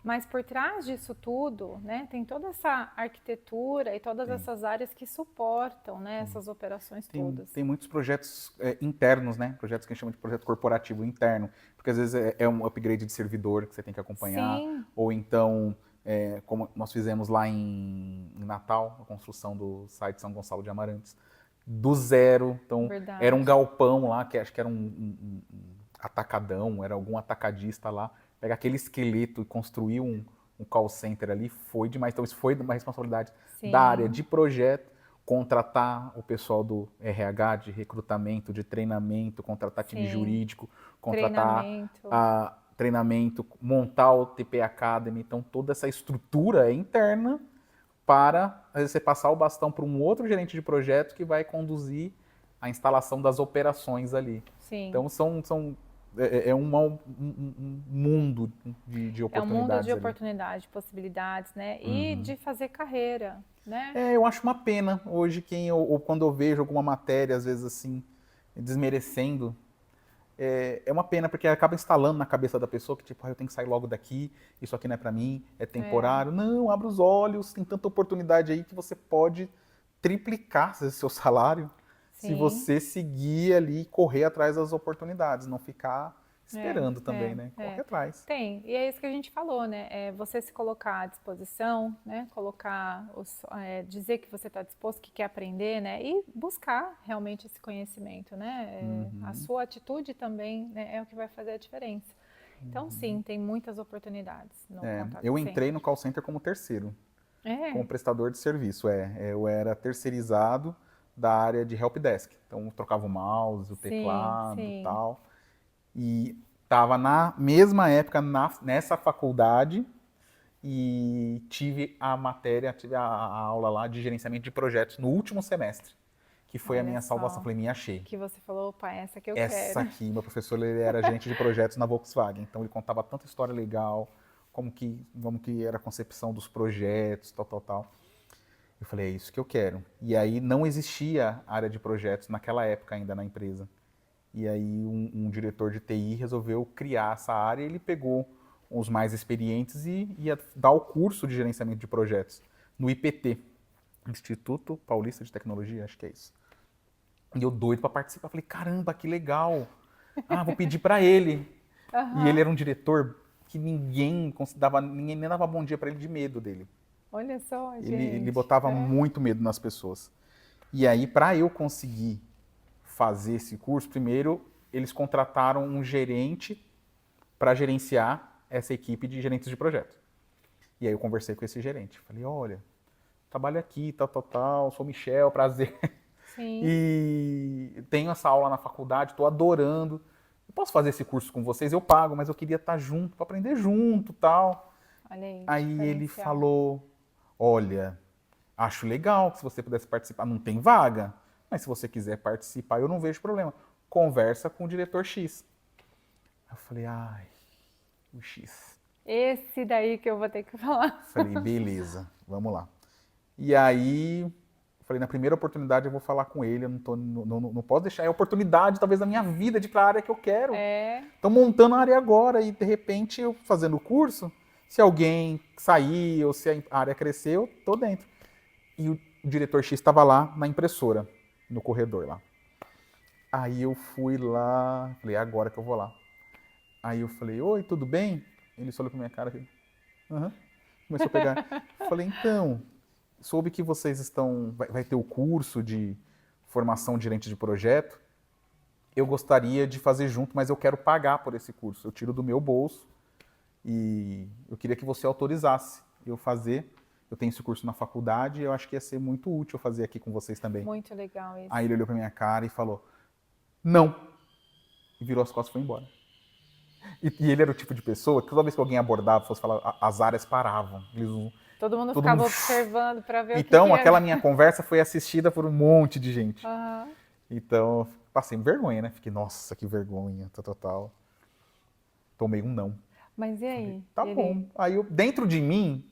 Mas por trás disso tudo, né, tem toda essa arquitetura e todas essas áreas que suportam, né, essas operações todas.
Tem muitos projetos internos, né? Projetos que a gente chama de projeto corporativo interno, porque às vezes é um upgrade de servidor que você tem que acompanhar,
Sim.
ou então, como nós fizemos lá em Natal, a construção do site São Gonçalo de Amarantes, do zero. Então,
Verdade.
era um galpão lá, que acho que era um atacadão, era algum atacadista lá, pegar aquele esqueleto e construir um call center ali foi demais. Então, isso foi uma responsabilidade da área de projeto, contratar o pessoal do RH, de recrutamento, de treinamento, contratar time jurídico, contratar treinamento, montar o TP Academy. Então, toda essa estrutura é interna para às vezes, você passar o bastão para um outro gerente de projeto que vai conduzir a instalação das operações ali.
Sim.
Então, é um mundo de oportunidades.
É um mundo de oportunidades, de possibilidades, né? E de fazer carreira, né?
Eu acho uma pena hoje ou quando eu vejo alguma matéria, às vezes assim, desmerecendo, é uma pena porque acaba instalando na cabeça da pessoa que tipo, eu tenho que sair logo daqui, isso aqui não é para mim, é temporário. Não, abre os olhos, tem tanta oportunidade aí que você pode triplicar seu salário se você seguir ali e correr atrás das oportunidades, não ficar esperando também, né? Corre atrás.
Tem, e é isso que a gente falou, né? Você se colocar à disposição, né? Dizer que você está disposto, que quer aprender, né? E buscar realmente esse conhecimento, né? A sua atitude também, né, é o que vai fazer a diferença. Então, sim, tem muitas oportunidades no contato
eu entrei no call center como terceiro, como prestador de serviço. Eu era terceirizado da área de helpdesk. Então, eu trocava o mouse, o teclado e tal. E estava na mesma época nessa faculdade e tive a aula lá de gerenciamento de projetos no último semestre, que foi a minha salvação. Falei, me achei.
Que você falou, opa, essa que eu quero.
Essa aqui, meu professor, ele era gerente de projetos na Volkswagen, então ele contava tanta história legal, como que era a concepção dos projetos, tal. Eu falei, é isso que eu quero. E aí não existia área de projetos naquela época ainda na empresa. E aí um diretor de TI resolveu criar essa área e ele pegou os mais experientes e ia dar o curso de gerenciamento de projetos no IPT, Instituto Paulista de Tecnologia, acho que é isso. E eu doido para participar, falei, caramba, que legal. Vou pedir para ele. E ele era um diretor que ninguém nem dava bom dia para ele de medo dele.
Olha só, gente.
Ele botava muito medo nas pessoas. E aí, para eu conseguir fazer esse curso, primeiro eles contrataram um gerente para gerenciar essa equipe de gerentes de projeto. E aí eu conversei com esse gerente. Falei, olha, trabalho aqui, tal, sou Michel, prazer.
Sim.
E tenho essa aula na faculdade, estou adorando. Eu posso fazer esse curso com vocês? Eu pago, mas eu queria estar junto, para aprender junto, tal.
Olha
Aí ele falou, olha, acho legal que se você pudesse participar, não tem vaga, mas se você quiser participar, eu não vejo problema. Conversa com o diretor X. Eu falei, ai, o X.
Esse daí que eu vou ter que falar.
Falei, beleza, vamos lá. E aí, falei, na primeira oportunidade eu vou falar com ele, eu não posso deixar, é a oportunidade talvez da minha vida de ir para a área que eu quero. Estou montando a área agora e de repente eu fazendo o curso, se alguém sair ou se a área crescer, eu tô dentro. E o diretor X estava lá na impressora, no corredor lá. Aí eu fui lá, falei, é agora que eu vou lá. Aí eu falei, oi, tudo bem? Ele só olhou pra minha cara e começou a pegar. Falei, então, soube que vocês vai ter o curso de formação de gerente de projeto. Eu gostaria de fazer junto, mas eu quero pagar por esse curso. Eu tiro do meu bolso e eu queria que você autorizasse eu fazer. Eu tenho esse curso na faculdade e eu acho que ia ser muito útil fazer aqui com vocês também.
Muito legal isso.
Aí ele olhou pra minha cara e falou, não. E virou as costas e foi embora. E ele era o tipo de pessoa que toda vez que alguém abordava, fosse falar, as áreas paravam.
Todo mundo ficava observando para ver
então,
o que
aquela minha conversa foi assistida por um monte de gente.
Uhum.
Então, passei vergonha, né? Fiquei, nossa, que vergonha, total. Tomei um não.
Mas e aí?
Falei, tá bom. Aí, dentro de mim,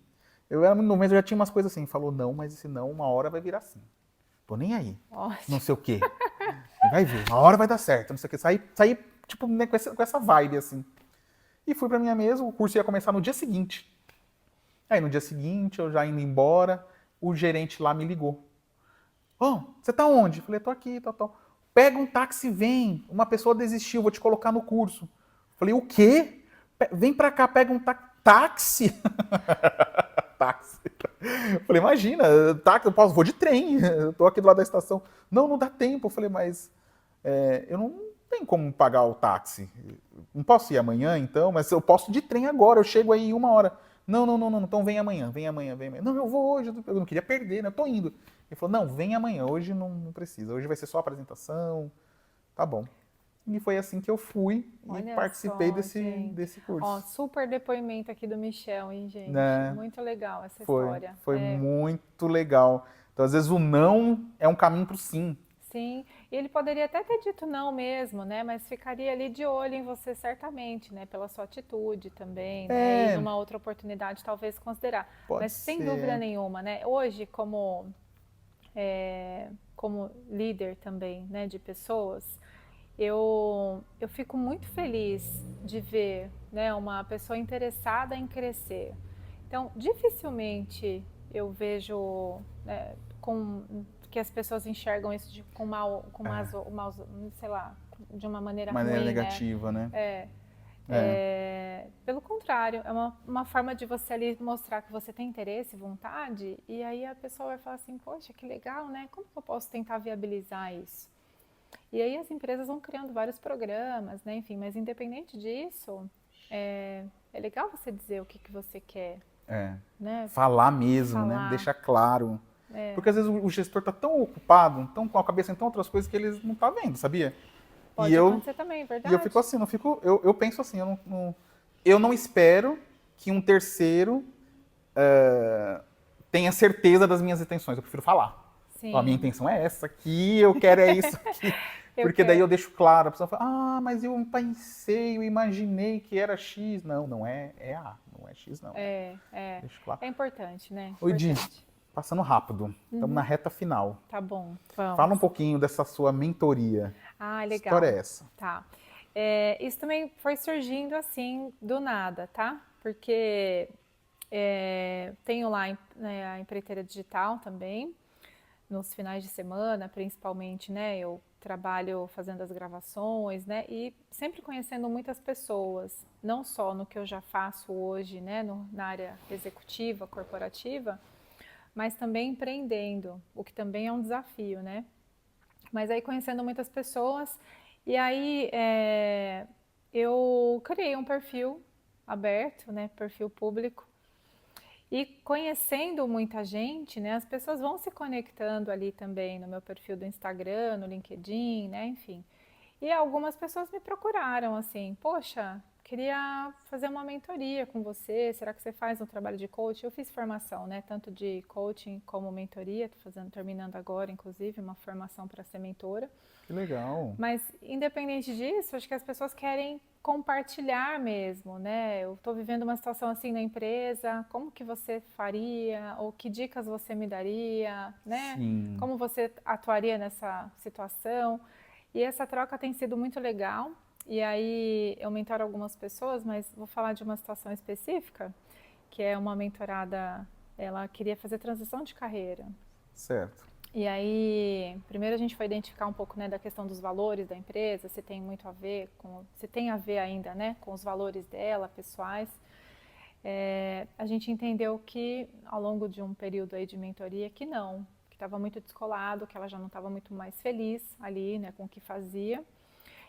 eu era muito novo, mas eu já tinha umas coisas assim. Falou, não, mas esse não, uma hora vai virar assim. Tô nem aí.
Ótimo.
Não sei o quê. Vai ver, uma hora vai dar certo, não sei o quê. Saí tipo, né, com essa vibe, assim. E fui pra minha mesa, o curso ia começar no dia seguinte. Aí, no dia seguinte, eu já indo embora, o gerente lá me ligou. Você tá onde? Eu falei, tô aqui, tal. Pega um táxi e vem. Uma pessoa desistiu, vou te colocar no curso. Eu falei, o quê? Vem pra cá, pega um táxi. Táxi. Eu falei, imagina, táxi, vou de trem, eu tô aqui do lado da estação. Não dá tempo. Eu falei, mas eu não tenho como pagar o táxi. Não posso ir amanhã, então, mas eu posso ir de trem agora, eu chego aí em 1 hora. Não, então vem amanhã. Não, eu vou hoje, eu não queria perder, né? Eu tô indo. Ele falou, não, vem amanhã, hoje não precisa, hoje vai ser só apresentação, tá bom. E foi assim que eu fui e participei desse curso.
Super depoimento aqui do Michel, hein, gente? Muito legal essa história.
Foi muito legal. Então, às vezes, o não é um caminho pro sim.
Sim, e ele poderia até ter dito não mesmo, né? Mas ficaria ali de olho em você certamente, né? Pela sua atitude também, né? E numa outra oportunidade talvez considerar. Mas sem dúvida nenhuma, né? Hoje, como líder também, né? De pessoas, eu fico muito feliz de ver, né? Uma pessoa interessada em crescer. Então, dificilmente eu vejo que as pessoas enxergam isso sei lá, de uma maneira ruim,
negativa, né?
Pelo contrário, é uma forma de você ali mostrar que você tem interesse, vontade, e aí a pessoa vai falar assim, poxa, que legal, né? Como que eu posso tentar viabilizar isso? E aí as empresas vão criando vários programas, né? Enfim, mas independente disso, é legal você dizer o que você quer. Né?
Falar mesmo, né? Deixar claro. Porque às vezes o gestor está tão ocupado, tão com a cabeça em tão outras coisas que eles não tá vendo, sabia?
Pode acontecer também, verdade.
E eu fico assim, eu penso assim, eu não espero que um terceiro tenha certeza das minhas intenções, eu prefiro falar.
Sim.
A minha intenção é essa aqui, eu quero isso aqui. Porque daí eu deixo claro, a pessoa fala, mas eu pensei, eu imaginei que era X. Não é A, não é X não. Deixo claro.
É importante, né?
Oi, Di, passando rápido, estamos na reta final.
Tá bom, vamos.
Fala um pouquinho dessa sua mentoria.
Ah, legal.
Que história é essa?
Tá. Isso também foi surgindo assim, do nada, tá? Porque tenho lá a empreiteira digital também, nos finais de semana, principalmente, né? Eu trabalho fazendo as gravações, né? E sempre conhecendo muitas pessoas, não só no que eu já faço hoje, né? Na área executiva, corporativa, mas também empreendendo, o que também é um desafio, né? Mas aí conhecendo muitas pessoas, e aí eu criei um perfil aberto, né? Perfil público. E conhecendo muita gente, né, as pessoas vão se conectando ali também no meu perfil do Instagram, no LinkedIn, né, enfim. E algumas pessoas me procuraram assim, poxa, queria fazer uma mentoria com você, será que você faz um trabalho de coaching? Eu fiz formação, né, tanto de coaching como mentoria, terminando agora, inclusive, uma formação para ser mentora.
Que legal.
Mas, independente disso, acho que as pessoas querem compartilhar mesmo, né? Eu estou vivendo uma situação assim na empresa, como que você faria? Ou que dicas você me daria, né?
Sim.
Como você atuaria nessa situação? E essa troca tem sido muito legal. E aí eu mentoro algumas pessoas, mas vou falar de uma situação específica, que é uma mentorada, ela queria fazer transição de carreira.
Certo.
E aí, primeiro a gente foi identificar um pouco, né, da questão dos valores da empresa, se tem muito a ver com, se tem a ver ainda, né, com os valores dela, pessoais. A gente entendeu que ao longo de um período aí de mentoria que não, que estava muito descolado, que ela já não estava muito mais feliz ali, né, com o que fazia.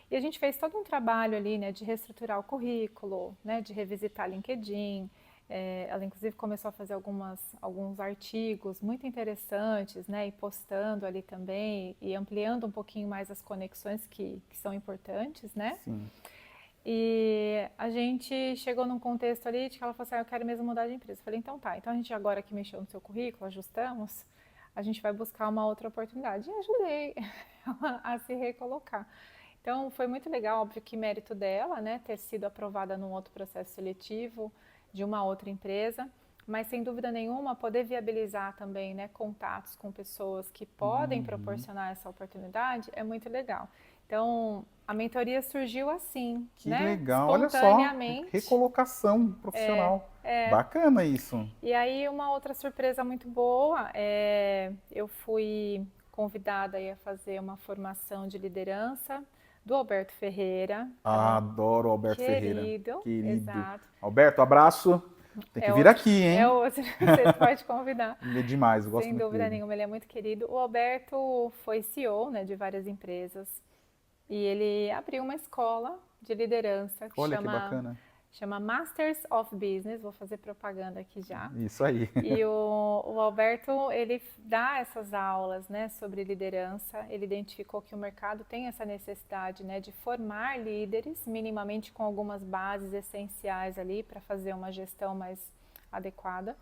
E a gente fez todo um trabalho ali, né, de reestruturar o currículo, né, de revisitar LinkedIn. Ela inclusive começou a fazer alguns artigos muito interessantes, né, e postando ali também e ampliando um pouquinho mais as conexões que são importantes, né?
Sim.
E a gente chegou num contexto ali de que ela falou assim, eu quero mesmo mudar de empresa. Eu falei, então tá, então a gente agora que mexeu no seu currículo, ajustamos, a gente vai buscar uma outra oportunidade. E ajudei a se recolocar. Então foi muito legal, óbvio que mérito dela, né, ter sido aprovada num outro processo seletivo de uma outra empresa, mas sem dúvida nenhuma poder viabilizar também, né, contatos com pessoas que podem proporcionar essa oportunidade é muito legal. Então a mentoria surgiu assim,
Que
né,
legal. Olha só,
espontaneamente.
recolocação profissional. Bacana isso.
E aí uma outra surpresa muito boa, eu fui convidada a fazer uma formação de liderança do Alberto Ferreira. Então,
Adoro o Alberto Ferreira.
querido,
Querido.
exato.
Alberto, abraço. Tem que
É
vir
outro,
aqui,
é
hein?
outro, você pode convidar.
Ele é demais, eu gosto
Sem
muito
dúvida
dele.
nenhuma, ele é muito querido. O Alberto foi CEO, né, de várias empresas e ele abriu uma escola de liderança que
Olha que bacana.
chama Masters of Business, vou fazer propaganda aqui já.
Isso aí.
E o Alberto, ele dá essas aulas, né, sobre liderança. Ele identificou que o mercado tem essa necessidade, né, de formar líderes, minimamente com algumas bases essenciais ali para fazer uma gestão mais adequada.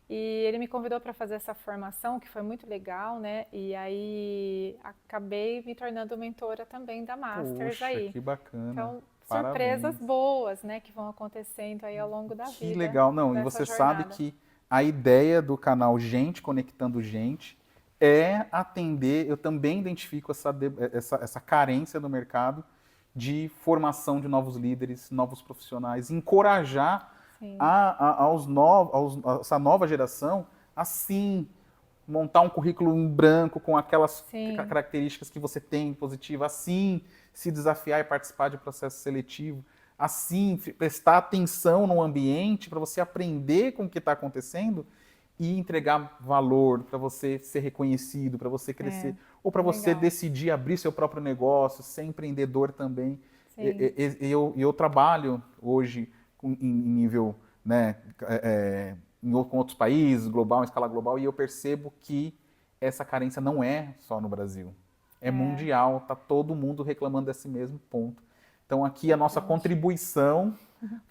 E ele me convidou para fazer essa formação, que foi muito legal, né? E aí acabei me tornando mentora também da Masters
Poxa,
aí.
que bacana.
Então, surpresas
Parabéns.
boas, né, que vão acontecendo aí ao longo da
Que
vida,
legal. Não, e
dessa
você sabe
jornada.
que a ideia do canal Gente Conectando Gente é atender, eu também identifico essa carência no mercado de formação de novos líderes, novos profissionais, encorajar
Sim,
essa nova geração a sim montar um currículo em branco com aquelas
sim,
características que você tem positiva, assim se desafiar e participar de processo seletivo, assim prestar atenção no ambiente para você aprender com o que está acontecendo e entregar valor para você ser reconhecido, para você crescer, ou para você
legal,
decidir abrir seu próprio negócio, ser empreendedor também.
sim,
Eu trabalho hoje em nível, né, com outros países, global, em escala global, e eu percebo que essa carência não é só no Brasil. É mundial, tá todo mundo reclamando desse mesmo ponto. Então aqui a nossa
verdade.
contribuição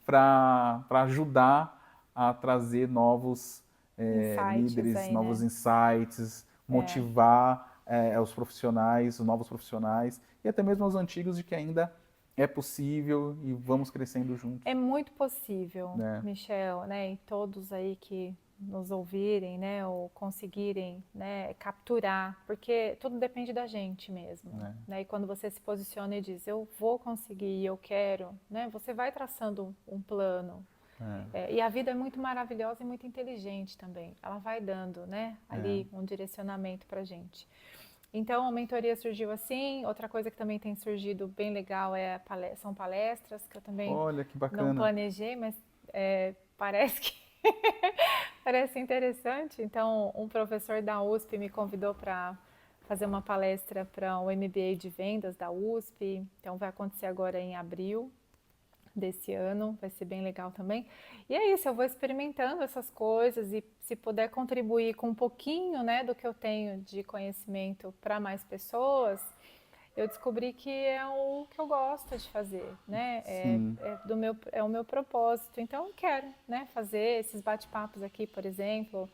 para ajudar a trazer novos
Insights
líderes,
aí,
novos
né?
insights,
É,
motivar os profissionais, os novos profissionais e até mesmo os antigos de que ainda é possível e vamos crescendo juntos,
é muito possível,
né?
Michel, né? E todos aí que nos ouvirem, né, ou conseguirem, né, capturar, porque tudo depende da gente mesmo,
Né?
né? E quando você se posiciona e diz, eu vou conseguir, eu quero, né? Você vai traçando um plano. E a vida é muito maravilhosa e muito inteligente também. Ela vai dando, né, ali um direcionamento pra gente. Então, a mentoria surgiu assim. Outra coisa que também tem surgido bem legal são palestras, que eu também
Olha que
não
bacana.
planejei, mas parece que parece interessante. Então, um professor da USP me convidou para fazer uma palestra para o MBA de vendas da USP. Então, vai acontecer agora em abril desse ano, vai ser bem legal também. E é isso, eu vou experimentando essas coisas e se puder contribuir com um pouquinho, né, do que eu tenho de conhecimento para mais pessoas, eu descobri que é o que eu gosto de fazer, né?
Sim.
É o meu propósito. Então eu quero, né, fazer esses bate-papos aqui, por exemplo.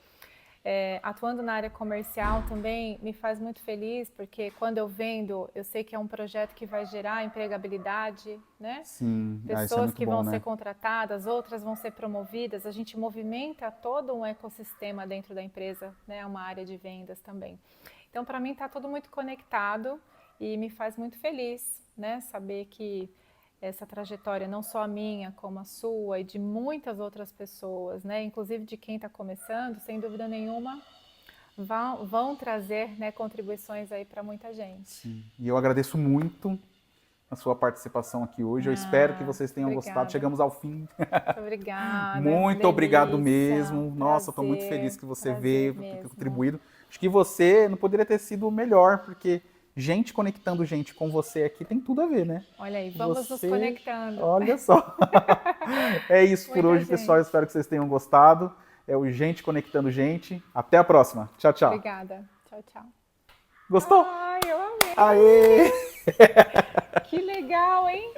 Atuando na área comercial também me faz muito feliz, porque quando eu vendo, eu sei que é um projeto que vai gerar empregabilidade, né?
Sim. Ah, isso é
Pessoas
muito
que
bom,
vão ser
né?
contratadas, outras vão ser promovidas. A gente movimenta todo um ecossistema dentro da empresa, né? Uma área de vendas também. Então, para mim, está tudo muito conectado e me faz muito feliz, né? Saber que essa trajetória, não só a minha, como a sua e de muitas outras pessoas, né? Inclusive de quem está começando, sem dúvida nenhuma, vão trazer, né, contribuições aí para muita gente.
Sim. E eu agradeço muito a sua participação aqui hoje. Eu espero que vocês tenham gostado.
Obrigada.
Chegamos ao fim.
Muito obrigada, é uma
Muito obrigado
delícia,
mesmo. Nossa, estou muito feliz
prazer,
que você
prazer
veio, por ter
mesmo.
contribuído. Acho que você não poderia ter sido melhor, porque gente conectando gente com você aqui tem tudo a ver, né?
Olha aí, vamos nos
Você,
conectando.
olha só. É isso por
Muita
hoje, pessoal. Eu
gente.
espero que vocês tenham gostado. É o Gente Conectando Gente. Até a próxima. Tchau, tchau.
Obrigada. Tchau, tchau.
Gostou?
Ai, eu amei.
Aê!
Que legal, hein?